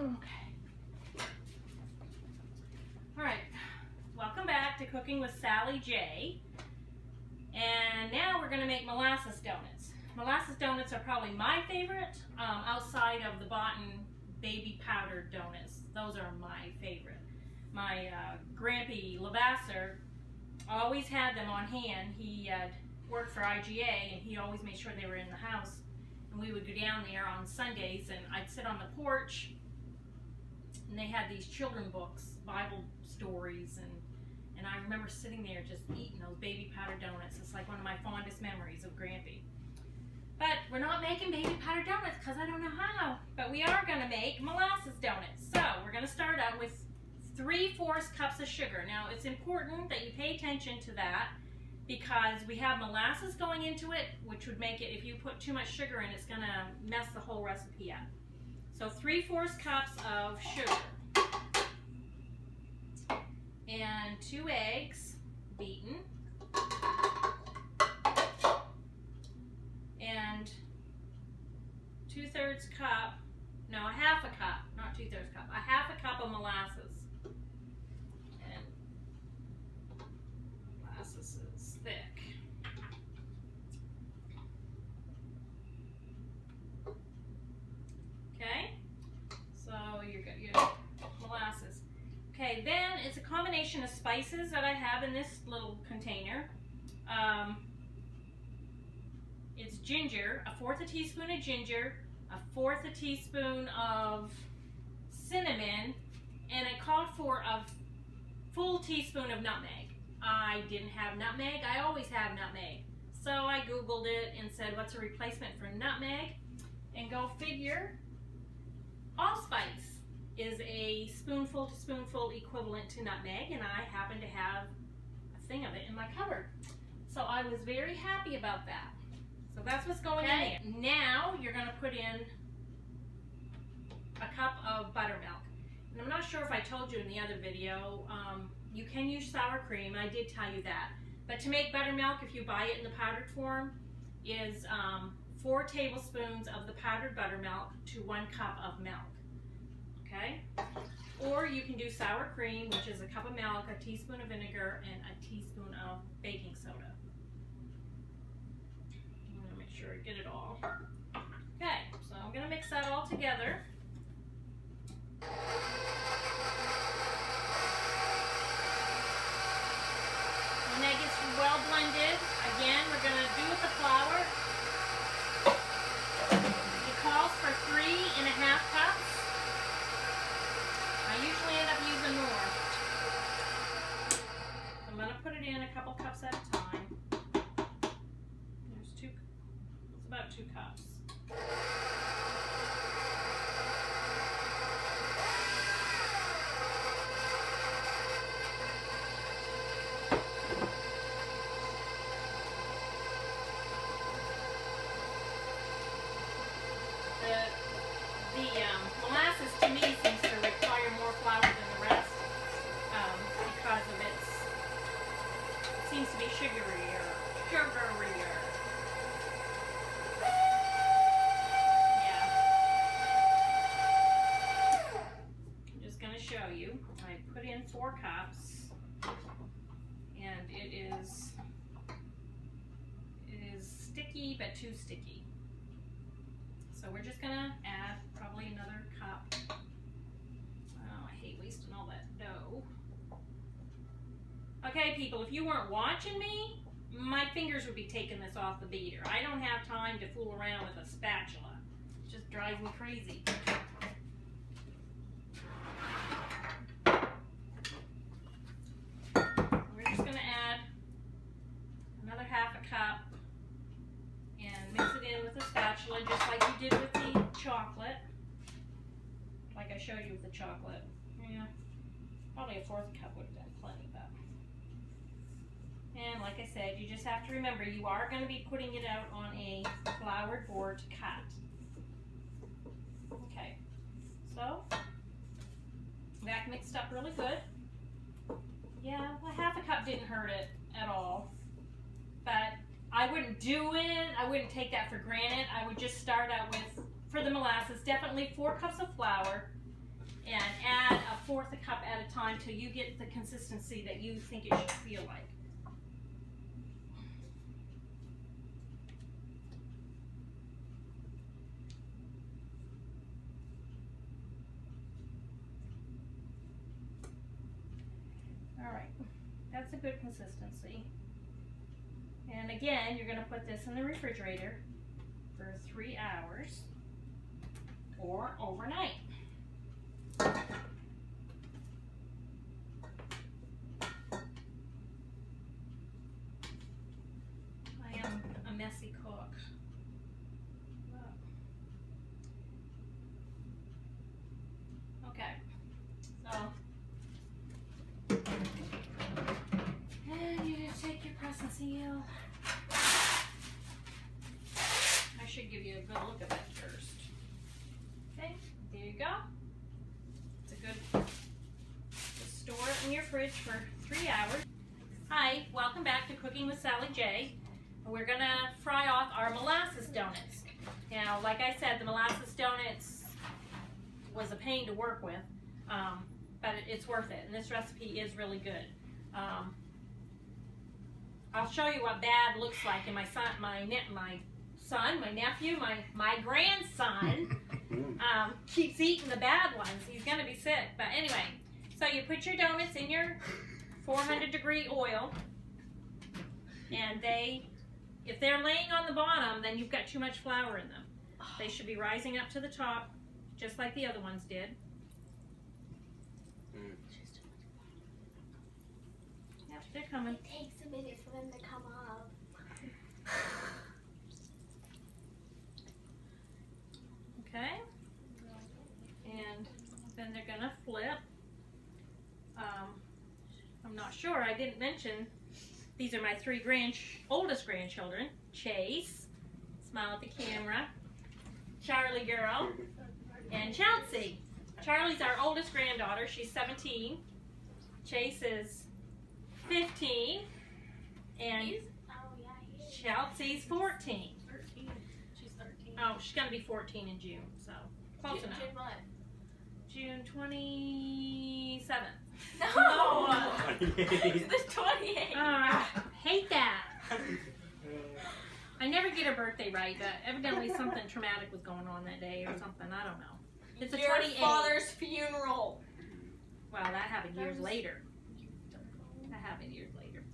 Okay. All right. Welcome back to Cooking with Sally J. And now we're going to make molasses donuts. Molasses donuts are probably my favorite outside of the Botan baby powdered donuts. Those are my favorite. My Grampy Lavasser always had them on hand. He worked for IGA and he always made sure they were in the house. And we would go down there on Sundays and I'd sit on the porch and they had these children books, Bible stories, and I remember sitting there just eating those baby powder donuts. It's like one of my fondest memories of Grampy. But we're not making baby powder donuts because I don't know how. But we are going to make molasses donuts. So we're going to start out with 3/4 cups of sugar. Now it's important that you pay attention to that because we have molasses going into it, which would make it, if you put too much sugar in, it's going to mess the whole recipe up. So 3/4 cups of sugar. And 2 eggs, beaten. And 2/3 cup, no, a half a cup, not 2/3 cup, a half a cup of molasses. And molasses is thick. Okay, so you're good, you have molasses. Okay, then it's a combination of spices that I have in this little container. It's ginger, 1/4 teaspoon of ginger, 1/4 teaspoon of cinnamon, and it called for a full teaspoon of nutmeg. I didn't have nutmeg. I always have nutmeg. So I Googled it and said, what's a replacement for nutmeg? And go figure, allspice is a spoonful to spoonful equivalent to nutmeg, and I happen to have a thing of it in my cupboard. So I was very happy about that. So that's what's going in there. Now you're going to put in a cup of buttermilk. And I'm not sure if I told you in the other video, you can use sour cream. I did tell you that. But to make buttermilk, if you buy it in the powdered form, is 4 tablespoons of the powdered buttermilk to 1 cup of milk. Okay? Or you can do sour cream, which is a cup of milk, a teaspoon of vinegar, and a teaspoon of baking soda. I'm going to make sure I get it all. Okay, so I'm going to mix that all together. When that gets well blended, again, we're going to do with the flour. It calls for 3½ cups. I usually end up using more. I'm going to put it in a couple cups at a time. There's 2, it's about 2 cups. The molasses to me seems to require more flour than the rest because of it seems to be sugarier. Yeah. I'm just going to show you. I put in 4 cups and it is sticky but too sticky. So we're just going to add probably another cup. Oh, I hate wasting all that dough. Okay, people, if you weren't watching me, my fingers would be taking this off the beater. I don't have time to fool around with a spatula. It just drives me crazy. We're just going to add another half a cup and mix it in with a spatula, just like you did with the chocolate. Like I showed you with the chocolate. Yeah, probably a 1/4 cup would have been plenty, but. And like I said, you just have to remember you are going to be putting it out on a floured board to cut. Okay, so that mixed up really good. Yeah, well, half a cup didn't hurt it at all, but I wouldn't do it. I wouldn't take that for granted. I would just start out with, for the molasses, definitely 4 cups of flour and add a fourth a cup at a time till you get the consistency that you think it should feel like. All right, that's a good consistency. And again, you're gonna put this in the refrigerator for 3 hours or overnight. I am a messy cook. Okay, so, and you just take your press and seal. I should give you a good look at it first. Okay, there you go. It's a good, just store it in your fridge for 3 hours. Hi, welcome back to Cooking with Sally J. We're gonna fry off our molasses donuts. Now, like I said, the molasses donuts was a pain to work with, but it's worth it, and this recipe is really good. I'll show you what bad looks like, and my nephew, my grandson keeps eating the bad ones. He's gonna be sick, but anyway. So you put your donuts in your 400-degree oil, and if they're laying on the bottom, then you've got too much flour in them. They should be rising up to the top, just like the other ones did. Yep, they're coming. It takes a minute for them to come up. Okay, and then they're gonna flip. I'm not sure, I didn't mention, these are my 3 oldest grandchildren. Chase, smile at the camera, Charlie girl, and Chelsea. Charlie's our oldest granddaughter, she's 17. Chase is 15, and Chelsea's 14. 13. She's 13. Oh, she's gonna be 14 in June, so close enough. June what? June 27th. No! It's the 28th. Hate that. I never get her birthday right, but evidently something traumatic was going on that day or something. I don't know. It's the 28th. Your father's funeral. Well, that happened years later.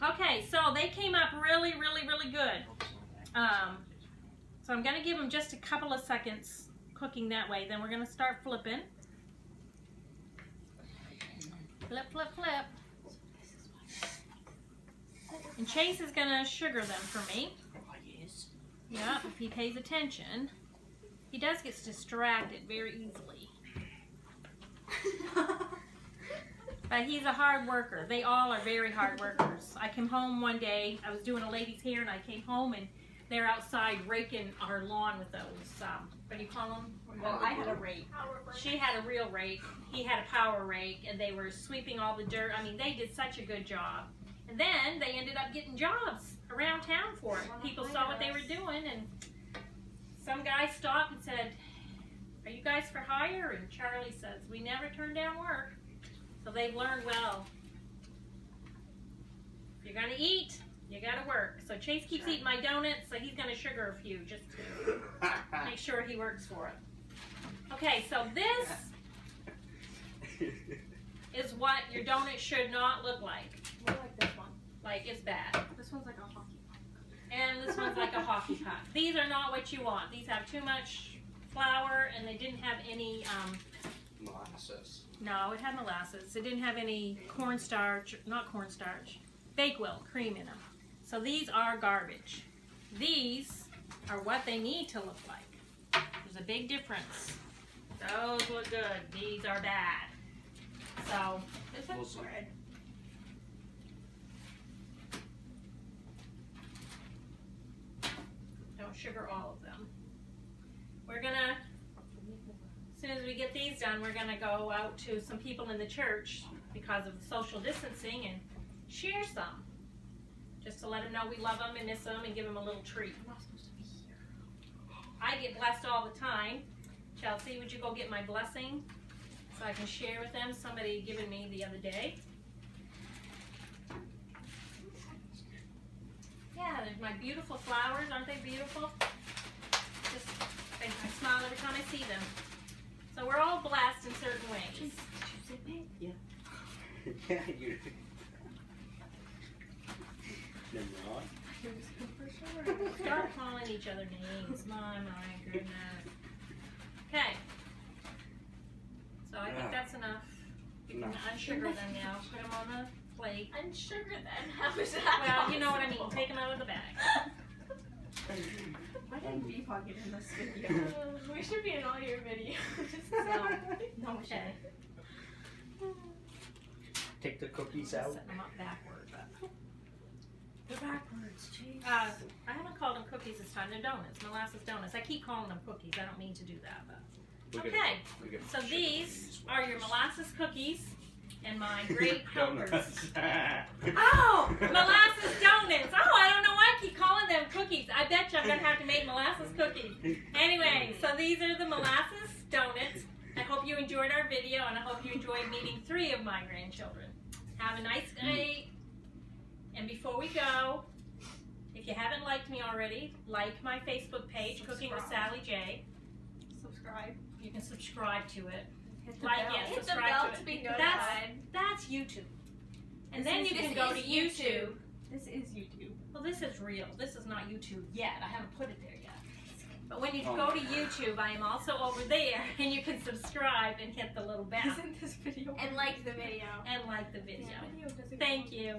Okay, so they came up really, really, really good. So I'm going to give them just a couple of seconds cooking that way. Then we're going to start flipping. Flip, flip, flip. And Chase is going to sugar them for me. Yeah, if he pays attention. He does get distracted very easily. But he's a hard worker. They all are very hard workers. I came home one day, I was doing a lady's hair, and I came home and they're outside raking our lawn with those, what do you call them? Well, I had a rake. She had a real rake. He had a power rake, and they were sweeping all the dirt. I mean, they did such a good job. And then they ended up getting jobs around town for it. People saw what they were doing, and some guy stopped and said, "Are you guys for hire?" And Charlie says, "We never turn down work." So they've learned, well, if you're going to eat, you got to work. So Chase keeps eating my donuts, so he's going to sugar a few just to make sure he works for it. Okay, so this is what your donut should not look like. More like this one. Like, it's bad. This one's like a hockey puck. And this one's like a hockey puck. These are not what you want. These have too much flour, and they didn't have any, molasses. no, it had molasses. It didn't have any cornstarch, not cornstarch, Bakewell cream in them. So these are garbage. These are what they need to look like. There's a big difference. Those look good. These are bad. So, This one's red. don't sugar all of them. We're gonna, as soon as we get these done, we're gonna go out to some people in the church because of social distancing and share some. Just to let them know we love them and miss them and give them a little treat. I'm not supposed to be here. I get blessed all the time. Chelsea, would you go get my blessing? so I can share with them. Somebody given me the other day. Yeah, there's my beautiful flowers. Aren't they beautiful? Just, I smile every time I see them. So we're all blessed in certain ways. Yeah, you. They're not. Start calling each other names. My goodness. Okay. So I think that's enough. You can unsugar them now. Put them on the plate. Unsugar then? How is that Well, you know what I mean. possible? Take them out of the bag. Why didn't we get in this video? We should be in all your videos. No, we Okay. shouldn't. Take the cookies I'm out. setting them up backward. But. They're backwards, jeez. I haven't called them cookies this time. They're donuts. Molasses donuts. I keep calling them cookies. I don't mean to do that. But. Okay. So these are your molasses cookies and my great helpers. Oh, molasses donuts. Oh, I don't know why I keep calling them cookies. I bet you I'm going to have to make molasses cookies. Anyway, so these are the molasses donuts. I hope you enjoyed our video, and I hope you enjoyed meeting 3 of my grandchildren. Have a nice day. And before we go, if you haven't liked me already, like my Facebook page, Cooking with Sally J. Subscribe. You can subscribe to it. Hit the Like bell. it, Hit the subscribe bell to to it. be notified. That's YouTube. And then you can This go is to YouTube. This is YouTube. Well, this is real. This is not YouTube yet. I haven't put it there yet. But when you go to YouTube, I am also over there, and you can subscribe and hit the little bell Isn't this video? And like the video. and like the video. Video doesn't Thank go- you.